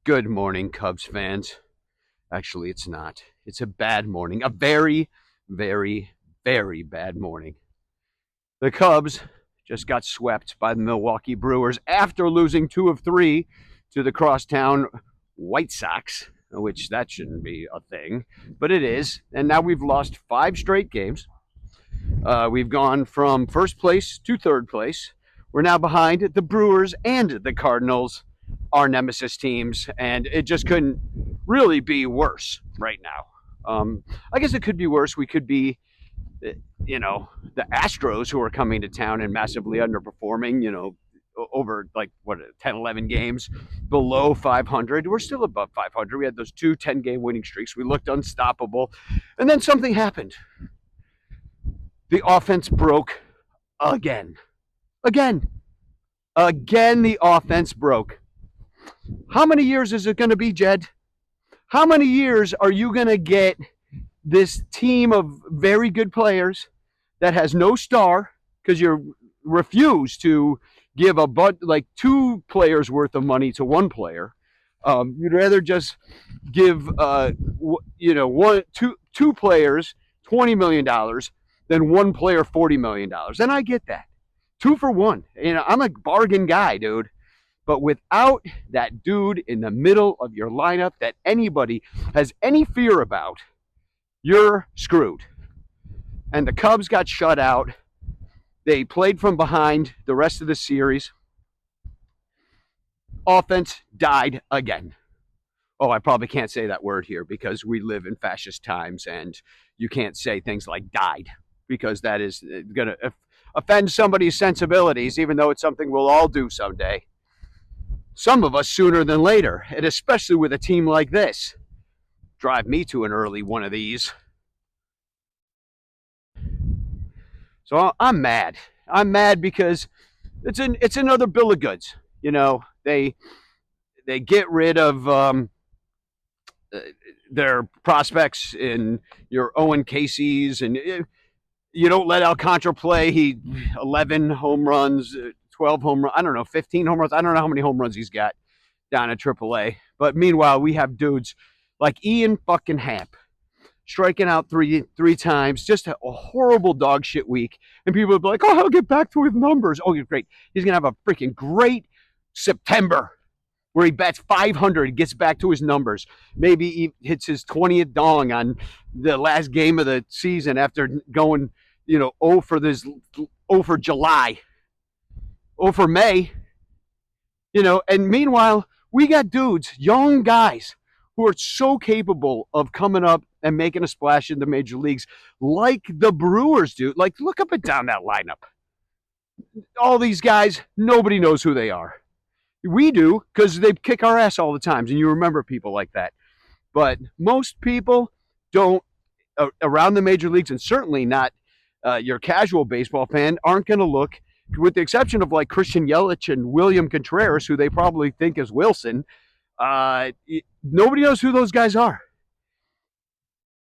Good morning, Cubs fans. Actually, it's not. It's a bad morning. A very, very, very bad morning. The Cubs just got swept by the Milwaukee Brewers after losing 2 of 3 to the crosstown White Sox, which that shouldn't be a thing, but it is. And now we've lost 5 straight games. We've gone from first place to third place. We're now behind the Brewers and the Cardinals, our nemesis teams, and it just couldn't really be worse right now. I guess it could be worse. We could be, the Astros who are coming to town and massively underperforming, over like 10, 11 games below 500. We're still above 500. We had those 2 10-game winning streaks. We looked unstoppable. And then something happened. The offense broke again. Again. Again, the offense broke. How many years is it going to be, Jed? How many years are you going to get this team of very good players that has no star because you refuse to give like 2 players worth of money to 1 player? You'd rather just give two players $20 million than 1 player $40 million, and I get that. 2 for 1. I'm a bargain guy, dude. But without that dude in the middle of your lineup that anybody has any fear about, you're screwed. And the Cubs got shut out. They played from behind the rest of the series. Offense died again. Oh, I probably can't say that word here because we live in fascist times and you can't say things like died because that is going to offend somebody's sensibilities, even though it's something we'll all do someday. Some of us sooner than later, and especially with a team like this. Drive me to an early one of these. So I'm mad. I'm mad because it's another bill of goods. They get rid of their prospects in your Owen Casey's, and you don't let Alcantara play. He 11 home runs, 12 home runs. I don't know, 15 home runs. I don't know how many home runs he's got down at AAA. But meanwhile, we have dudes like Ian fucking Happ striking out three times, just a horrible dog shit week. And people would be like, oh, he'll get back to his numbers. Oh, great. He's going to have a freaking great September where he bats 500, gets back to his numbers. Maybe he hits his 20th dong on the last game of the season after going, 0 for July, 0 for May. And meanwhile, we got dudes, young guys, who are so capable of coming up and making a splash in the major leagues like the Brewers do. Like, look up and down that lineup. All these guys, nobody knows who they are. We do because they kick our ass all the time, and you remember people like that. But most people don't around the major leagues, and certainly not your casual baseball fan, aren't going to look, with the exception of like Christian Yelich and William Contreras, who they probably think is Wilson. Nobody knows who those guys are.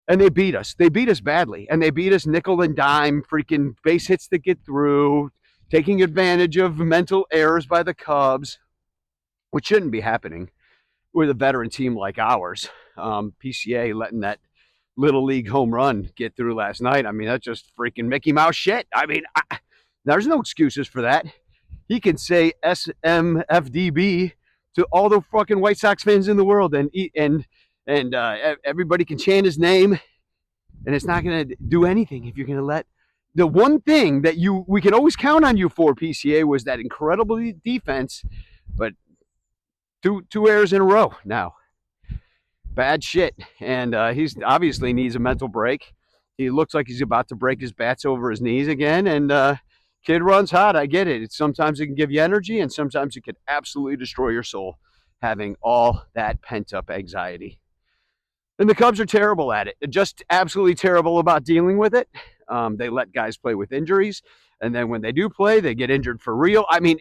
And they beat us. They beat us badly. And they beat us nickel and dime, freaking base hits that get through, taking advantage of mental errors by the Cubs, which shouldn't be happening with a veteran team like ours. PCA letting that Little League home run get through last night. I mean, that's just freaking Mickey Mouse shit. I mean, there's no excuses for that. He can say SMFDB to all the fucking White Sox fans in the world, and everybody can chant his name, and it's not going to do anything if you're going to let. The one thing that we can always count on you for, PCA, was that incredible defense, but two errors in a row now. Bad shit. And he's obviously needs a mental break. He looks like he's about to break his bats over his knees again, and kid runs hot. I get it. Sometimes it can give you energy, and sometimes it can absolutely destroy your soul, having all that pent-up anxiety. And the Cubs are terrible at it. They're just absolutely terrible about dealing with it. They let guys play with injuries, and then when they do play, they get injured for real. I mean,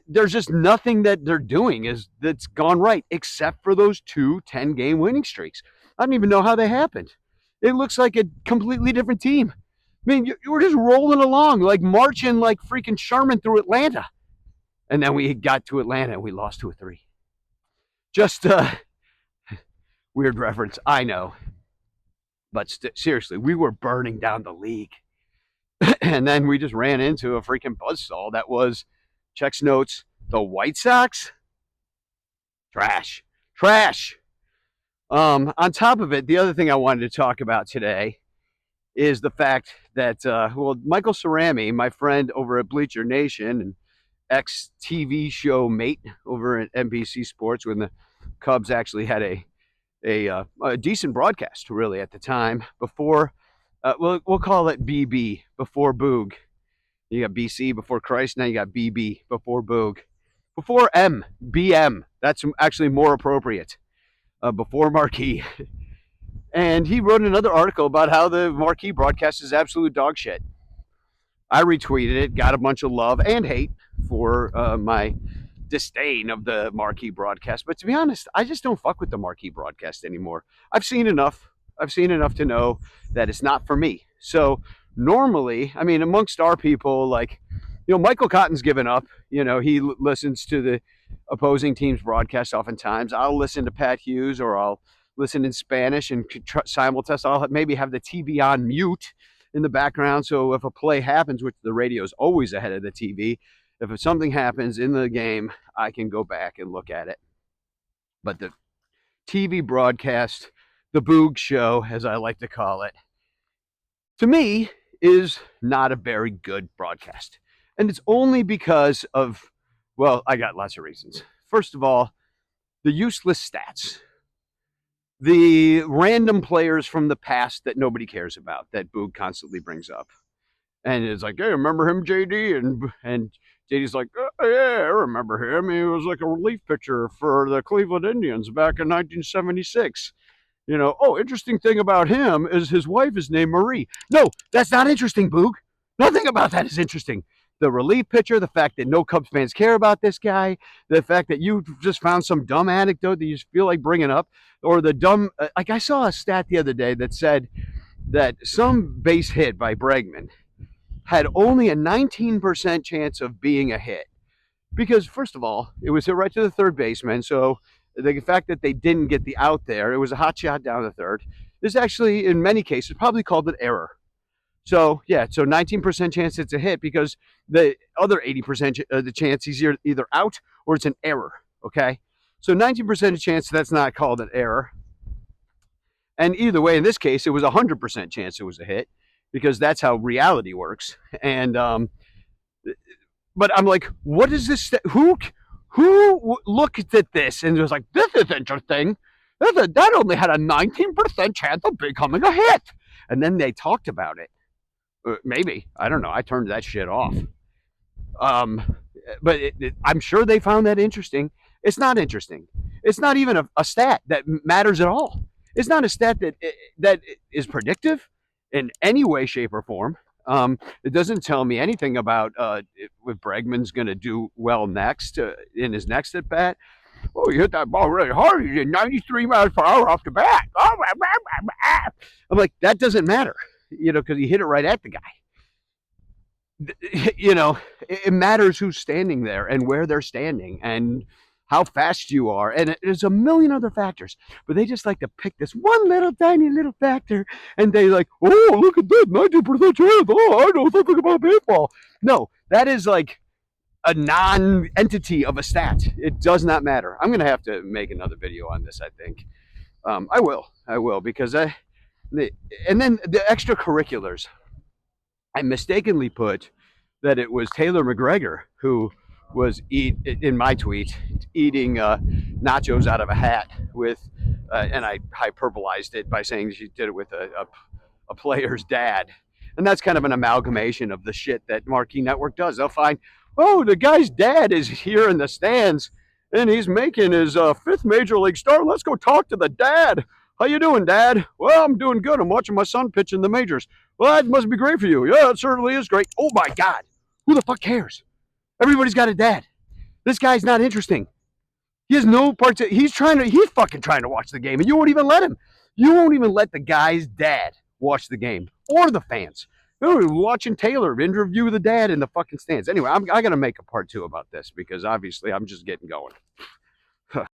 there's just nothing that they're doing that's gone right, except for those 2 10-game winning streaks. I don't even know how they happened. It looks like a completely different team. I mean, you were just rolling along, like marching like freaking Sherman through Atlanta. And then we got to Atlanta and we lost 2 or 3. Just weird reference, I know. But seriously, we were burning down the league. And then we just ran into a freaking buzzsaw that was checks notes. The White Sox, trash, trash. On top of it, the other thing I wanted to talk about today is the fact that Michael Cerami, my friend over at Bleacher Nation and ex TV show mate over at NBC Sports, when the Cubs actually had a decent broadcast really at the time before. We'll call it BB before Boog. You got BC before Christ. Now you got BB before Boog. Before M, BM. That's actually more appropriate. Before Marquee. And he wrote another article about how the Marquee broadcast is absolute dog shit. I retweeted it, got a bunch of love and hate for my disdain of the Marquee broadcast. But to be honest, I just don't fuck with the Marquee broadcast anymore. I've seen enough. I've seen enough to know that it's not for me. So normally, I mean, amongst our people, like, Michael Cotton's given up. He listens to the opposing team's broadcast oftentimes. I'll listen to Pat Hughes, or I'll listen in Spanish and simultest. I'll maybe have the TV on mute in the background, so if a play happens, which the radio is always ahead of the TV, if something happens in the game, I can go back and look at it. But the TV broadcast, the Boog show, as I like to call it, to me is not a very good broadcast. And it's only because of, well, I got lots of reasons. First of all, the useless stats. The random players from the past that nobody cares about, that Boog constantly brings up. And it's like, hey, remember him, JD? And JD's like, oh, yeah, I remember him. He was like a relief pitcher for the Cleveland Indians back in 1976. Interesting thing about him is his wife is named Marie. No, that's not interesting, Boog. Nothing about that is interesting. The relief pitcher, the fact that no Cubs fans care about this guy, the fact that you just found some dumb anecdote that you just feel like bringing up, or the dumb, like I saw a stat the other day that said that some base hit by Bregman had only a 19% chance of being a hit. Because, first of all, it was hit right to the third baseman, so the fact that they didn't get the out there, it was a hot shot down the third, is actually, in many cases, probably called an error. So, yeah, 19% chance it's a hit, because the other 80% the chance he's either out or it's an error, okay? So 19% chance that's not called an error. And either way, in this case, it was 100% chance it was a hit, because that's how reality works. And but I'm like, what is this? Who looked at this and was like, this is interesting. That only had a 19% chance of becoming a hit. And then they talked about it. Maybe, I don't know. I turned that shit off. But I'm sure they found that interesting. It's not interesting. It's not even a stat that matters at all. It's not a stat that is predictive in any way, shape, or form. It doesn't tell me anything about if Bregman's going to do well next in his next at bat. Oh, he hit that ball really hard. He did 93 miles per hour off the bat. I'm like, that doesn't matter, because he hit it right at the guy. It matters who's standing there and where they're standing and how fast you are. And there's a million other factors, but they just like to pick this one little tiny little factor, and they like, oh, look at that, 90% chance. Oh, I know something about baseball. No, that is like a non-entity of a stat. It does not matter. I'm going to have to make another video on this, I think. I will, because and then the extracurriculars. I mistakenly put that it was Taylor McGregor who was in my tweet eating nachos out of a hat with, and I hyperbolized it by saying she did it with a player's dad, and that's kind of an amalgamation of the shit that Marquee Network does. They'll find, oh, the guy's dad is here in the stands, and he's making his fifth major league start. Let's go talk to the dad. How you doing, Dad? Well, I'm doing good. I'm watching my son pitch in the majors. Well, that must be great for you. Yeah, it certainly is great. Oh my God, who the fuck cares? Everybody's got a dad. This guy's not interesting. He has no part to. He's fucking trying to watch the game, and you won't even let him. You won't even let the guy's dad watch the game, or the fans. They're watching Taylor interview the dad in the fucking stands. Anyway, I got to make a part 2 about this, because obviously I'm just getting going.